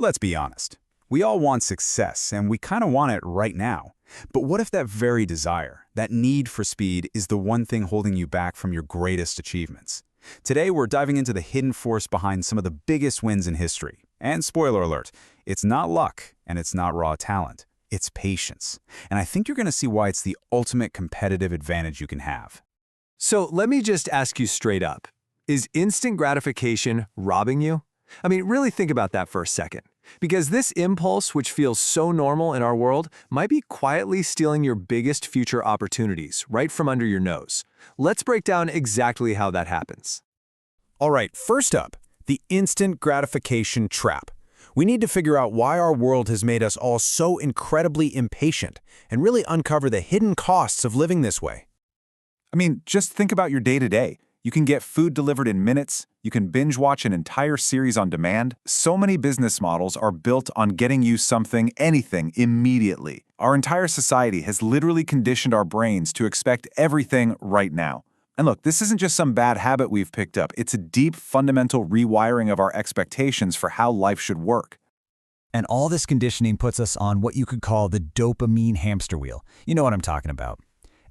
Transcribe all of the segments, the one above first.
Let's be honest. We all want success, and we kind of want it right now. But what if that very desire, that need for speed, is the one thing holding you back from your greatest achievements? Today, we're diving into the hidden force behind some of the biggest wins in history. And spoiler alert, it's not luck, and it's not raw talent. It's patience. And I think you're going to see why it's the ultimate competitive advantage you can have. So let me just ask you straight up. Is instant gratification robbing you? I mean, really think about that for a second. Because this impulse, which feels so normal in our world, might be quietly stealing your biggest future opportunities right from under your nose. Let's break down exactly how that happens. All right, first up, the instant gratification trap. We need to figure out why our world has made us all so incredibly impatient and really uncover the hidden costs of living this way. I mean, just think about your day-to-day. You can get food delivered in minutes. You can binge watch an entire series on demand. So many business models are built on getting you something, anything, immediately. Our entire society has literally conditioned our brains to expect everything right now. And look, this isn't just some bad habit we've picked up. It's a deep, fundamental rewiring of our expectations for how life should work. And all this conditioning puts us on what you could call the dopamine hamster wheel. You know what I'm talking about.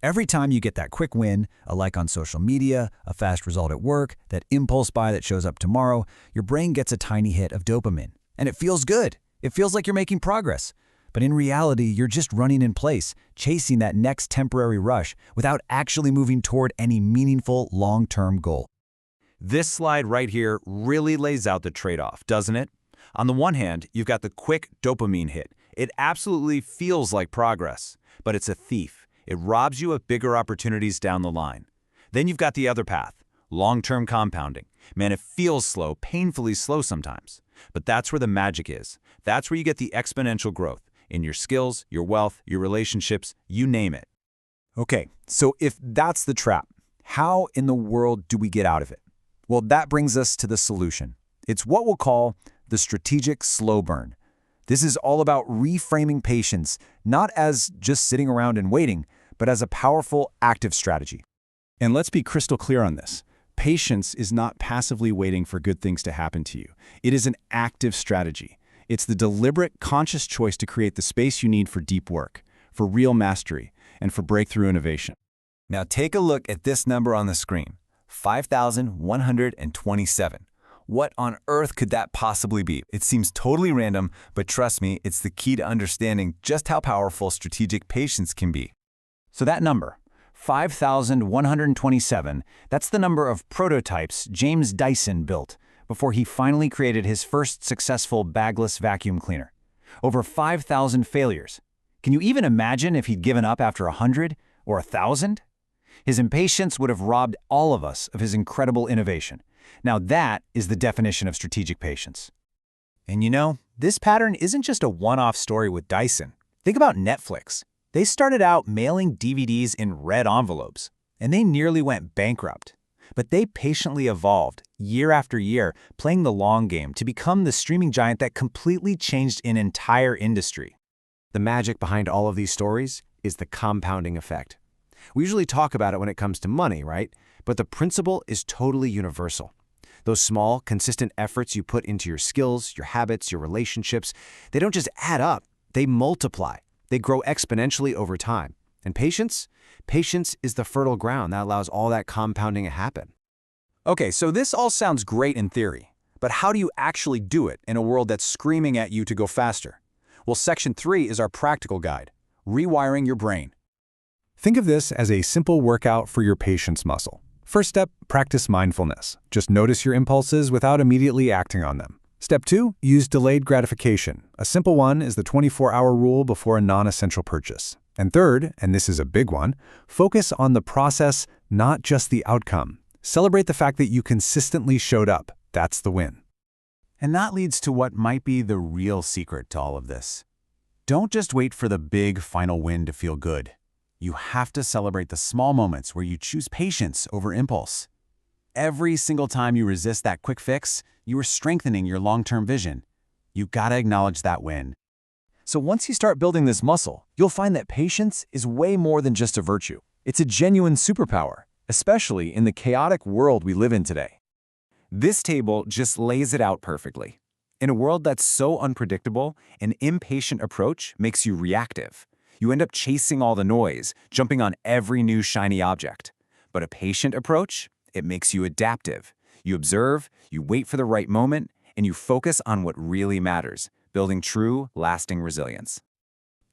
Every time you get that quick win, a like on social media, a fast result at work, that impulse buy that shows up tomorrow, your brain gets a tiny hit of dopamine. And it feels good. It feels like you're making progress. But in reality, you're just running in place, chasing that next temporary rush without actually moving toward any meaningful long-term goal. This slide right here really lays out the trade-off, doesn't it? On the one hand, you've got the quick dopamine hit. It absolutely feels like progress, but it's a thief. It robs you of bigger opportunities down the line. Then you've got the other path, long-term compounding. Man, it feels slow, painfully slow sometimes. But that's where the magic is. That's where you get the exponential growth in your skills, your wealth, your relationships, you name it. Okay, so if that's the trap, how in the world do we get out of it? Well, that brings us to the solution. It's what we'll call the strategic slow burn. This is all about reframing patience, not as just sitting around and waiting, but as a powerful, active strategy. And let's be crystal clear on this. Patience is not passively waiting for good things to happen to you. It is an active strategy. It's the deliberate, conscious choice to create the space you need for deep work, for real mastery, and for breakthrough innovation. Now take a look at this number on the screen, 5,127. What on earth could that possibly be? It seems totally random, but trust me, it's the key to understanding just how powerful strategic patience can be. So that number, 5,127, that's the number of prototypes James Dyson built before he finally created his first successful bagless vacuum cleaner. Over 5,000 failures. Can you even imagine if he'd given up after 100 or 1,000? His impatience would have robbed all of us of his incredible innovation. Now that is the definition of strategic patience. And you know, this pattern isn't just a one-off story with Dyson. Think about Netflix. They started out mailing DVDs in red envelopes, and they nearly went bankrupt. But they patiently evolved, year after year, playing the long game to become the streaming giant that completely changed an entire industry. The magic behind all of these stories is the compounding effect. We usually talk about it when it comes to money, right? But the principle is totally universal. Those small, consistent efforts you put into your skills, your habits, your relationships, they don't just add up, they multiply. They grow exponentially over time. And patience? Patience is the fertile ground that allows all that compounding to happen. Okay, so this all sounds great in theory, but how do you actually do it in a world that's screaming at you to go faster? Well, Section 3 is our practical guide, rewiring your brain. Think of this as a simple workout for your patience muscle. First step, practice mindfulness. Just notice your impulses without immediately acting on them. Step 2, use delayed gratification. A simple one is the 24-hour rule before a non-essential purchase. And third, and this is a big one, focus on the process, not just the outcome. Celebrate the fact that you consistently showed up. That's the win. And that leads to what might be the real secret to all of this. Don't just wait for the big final win to feel good. You have to celebrate the small moments where you choose patience over impulse. Every single time you resist that quick fix, you are strengthening your long-term vision. You gotta acknowledge that win. So once you start building this muscle, you'll find that patience is way more than just a virtue. It's a genuine superpower, especially in the chaotic world we live in today. This table just lays it out perfectly. In a world that's so unpredictable, an impatient approach makes you reactive. You end up chasing all the noise, jumping on every new shiny object. But a patient approach, it makes you adaptive. You observe, you wait for the right moment, and you focus on what really matters, building true, lasting resilience.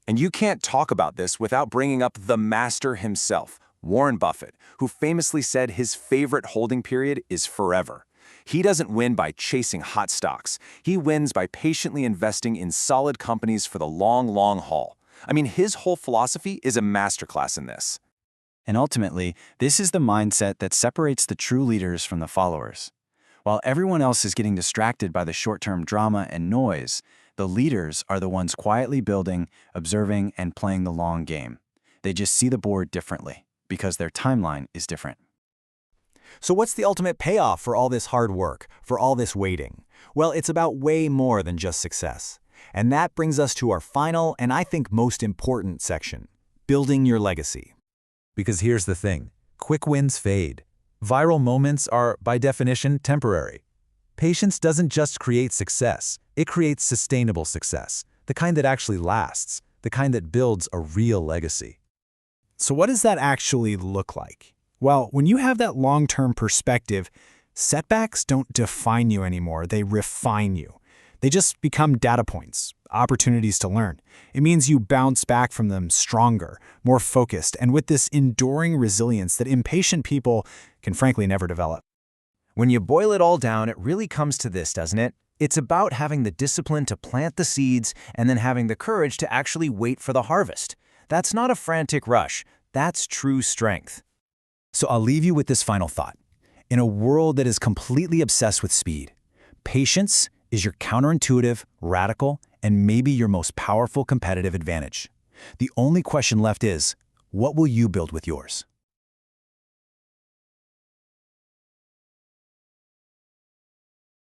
And you can't talk about this without bringing up the master himself, Warren Buffett, who famously said his favorite holding period is forever. He doesn't win by chasing hot stocks. He wins by patiently investing in solid companies for the long, long haul. I mean, his whole philosophy is a masterclass in this. And ultimately, this is the mindset that separates the true leaders from the followers. While everyone else is getting distracted by the short-term drama and noise, the leaders are the ones quietly building, observing, and playing the long game. They just see the board differently, because their timeline is different. So what's the ultimate payoff for all this hard work, for all this waiting? Well, it's about way more than just success. And that brings us to our final and I think most important section, building your legacy. Because here's the thing, quick wins fade. Viral moments are, by definition, temporary. Patience doesn't just create success, it creates sustainable success, the kind that actually lasts, the kind that builds a real legacy. So what does that actually look like? Well, when you have that long-term perspective, setbacks don't define you anymore, they refine you. They just become data points, opportunities to learn. It means you bounce back from them stronger, more focused, and with this enduring resilience that impatient people can frankly never develop. When you boil it all down, it really comes to this, doesn't it? It's about having the discipline to plant the seeds and then having the courage to actually wait for the harvest. That's not a frantic rush. That's true strength. So I'll leave you with this final thought. In a world that is completely obsessed with speed, patience is your counterintuitive, radical, and maybe your most powerful competitive advantage. The only question left is, what will you build with yours?